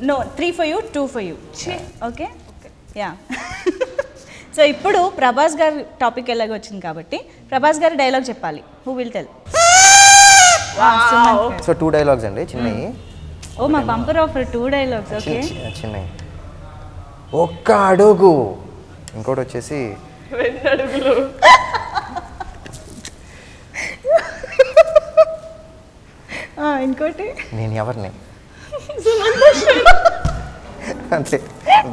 No 3 for you 2 for you. Okay yeah. So ఇప్పుడు ప్రభాస్ గారి topic ఎలాగో వచ్చింది కాబట్టి ప్రభాస్ గారి డైలాగ్ చెప్పాలి. Who will tell? So 2 dialogues అండి చిన్నవి. ఓ మా బంపర్ ఆఫర్ 2 డైలాగ్స్. ఓకే చిన్నవి. ఒక్క అడుగు, ఇంకోటి వచ్చేసి 2 అడుగులు. ఇంకోటి నేను ఎవరిని అంతే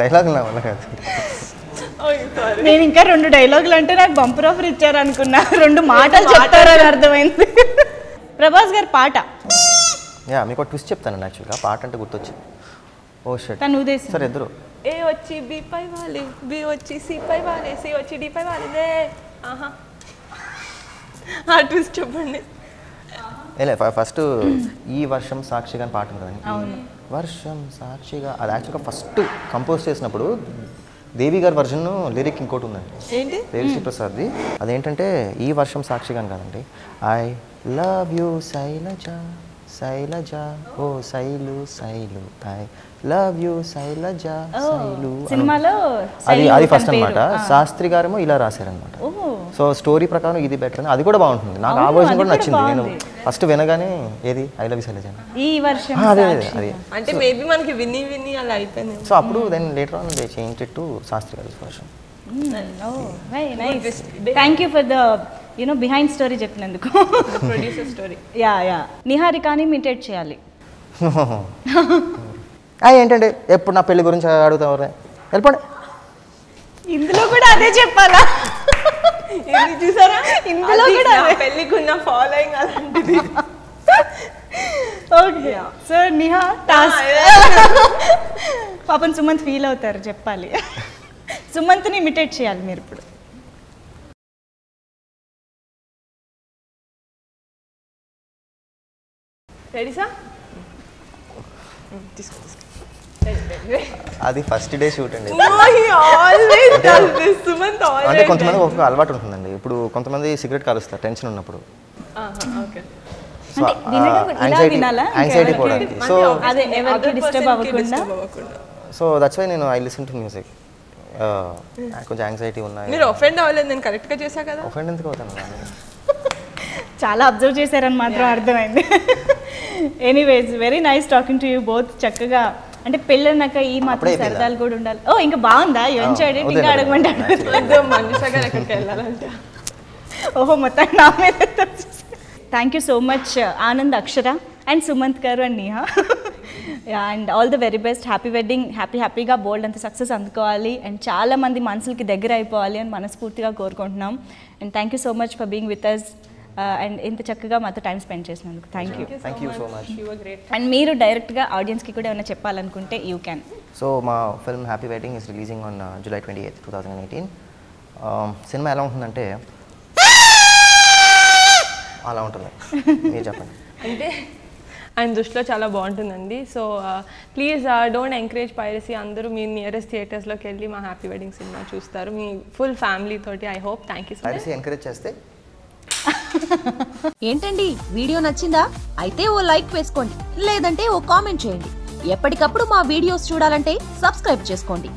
డైలాగ్ నా వల్ల కాదు. నేను ఇంకా 2 డైలాగులు అంటే నాకు బంపర్ ఆఫర్ ఇచ్చారు అనుకున్నా. 2 మాటలు చెప్తారని అర్థమైంది. ప్రభాస్ గారి పాట. యా మీకు ఒక ట్విస్ట్ చెప్తాను. యాక్చువల్గా పాట అంటే గుర్తొచ్చింది. ఓ షట్ తను ఉదేశం సరే ఇద్దరు ఏ వచ్చి బి పై వాలి, బి వచ్చి సి పై వాలి, సి వచ్చి డి పై వాలిదే. ఆహా ఆ ట్విస్ట్ చెప్పండి. ఫస్ట్ ఈ వర్షం సాక్షిగా అని పాట ఉంది కదండి. వర్షం సాక్షిగా అది యాక్చువల్గా ఫస్ట్ కంపోజ్ చేసినప్పుడు దేవి గారి వర్జన్ లిరిక్ ఇంకోటి ఉందండి. ఏంటి? దేవిశ్రీ ప్రసాద్ది. అదేంటంటే ఈ వర్షం సాక్షిగా కాదండి. I love you Sailaja Sailaja ఓ Sailu Sailu I love you Sailaja Sailu సినిమాలో అది ఫస్ట్ అనమాట. శాస్త్రి గారేమో ఇలా రాశారనమాట. సో స్టోరీ ప్రకారం ఇది బెటర్ అని అది కూడా బాగుంటుంది. నాకు ఆ వర్షన్ కూడా నచ్చింది. నేను ఫస్ట్ వినగానే ఏది ఐ లవ్ యూ శైలజ ఈ వర్షం అదే అంటే మేబీ మనకి విని విని అలా అయిపోయింది. సో అప్పుడు then later on they change it to Shastri గారి version. Thank you for the behind story చెప్పినందుకు. Producer story. యా నిహారికాని ఇమిటేట్ చేయాలి. ఏంటంటే ఎప్పుడు నా పెళ్లి గురించి అడుగుతావు వెళ్ళిపోండి. ఇందులో కూడా అదే చెప్పాలా? చూసారా? ఇందులో కూడా పెళ్లికి ఉన్న ఫాలోయింగ్ అలాంటిది. Okay so Niha task. పాపం సుమంత్ ఫీల్ అవుతారు, చెప్పాలి. సుమంత్ని ఇమిటేట్ చేయాలి మీరు ఇప్పుడు. Ready sir? అది ఫస్ట్ డే షూట్ అండి. అంటే కొంతమంది ఒక అలవాటు ఉంటుందండి. ఇప్పుడు కొంతమంది సిగరెట్ కాలుస్తారు టెన్షన్ ఉన్నప్పుడు, యాంగ్జైటీ పోవడానికి. సో అదే ఎవరికి డిస్టర్బ్ అవ్వకుండా. సో దట్స్ వై నేను ఐ లిసన్ టు మ్యూజిక్. కొంచెం యాంగ్జైటీ ఉన్నాయి. మీరు ఒఫెండ్ అవ్వలేదు, నేను కరెక్ట్గా చేశా కదా. ఒఫెండ్ ఎందుకు అవుతాను? చాలా అబ్జర్వ్ చేశారని మాత్రం అర్థమైంది. Anyways very nice talking to you both. చక్కగా అంటే పెళ్ళన్నాక ఈ మాత్రం సరదాలు కూడా ఉండాలి. ఓ ఇంకా బాగుందా? ఎంజాయ్ ఇంకా అడగమంటే మనిషి గారు ఎక్కడికి వెళ్ళాలంటే. ఓహో మొత్తం నా మీద. Thank you so much Anand, Akshara and Sumanth గారు and Niha. And all the very best. Happy wedding. హ్యాపీగా బోల్డ్ అంత సక్సెస్ అందుకోవాలి అండ్ చాలామంది మనసులకి దగ్గర అయిపోవాలి అని మనస్ఫూర్తిగా కోరుకుంటున్నాం. And thank you so much for being with us and ఇంత చక్కగా మాతో టైం స్పెండ్ చేసినందుకు thank you so much. And మీరు డైరెక్ట్గా ఆడియన్స్కి కూడా ఏమైనా చెప్పాలనుకుంటే యూ క్యాన్. సో మా film Happy Wedding is releasing on July 28, 2018. సినిమా ఎలా ఉంటుందంటే అలా ఉంటుంది. మీరు చెప్పండి. అంటే ఆయన దృష్టిలో చాలా బాగుంటుందండి. So please don't encourage piracy. అందరూ మీ నియరెస్ట్ థియేటర్స్లోకి వెళ్ళి మా హ్యాపీ వెడ్డింగ్ సినిమా చూస్తారు మీ ఫుల్ ఫ్యామిలీ తోటి. I hope. Thank you so much. Piracy encourage చేస్తే ఏంటండి వీడియో నచ్చిందా? అయితే ఓ లైక్ వేసుకోండి, లేదంటే ఓ కామెంట్ చేయండి. ఎప్పటికప్పుడు మా వీడియోస్ చూడాలంటే సబ్స్క్రైబ్ చేసుకోండి.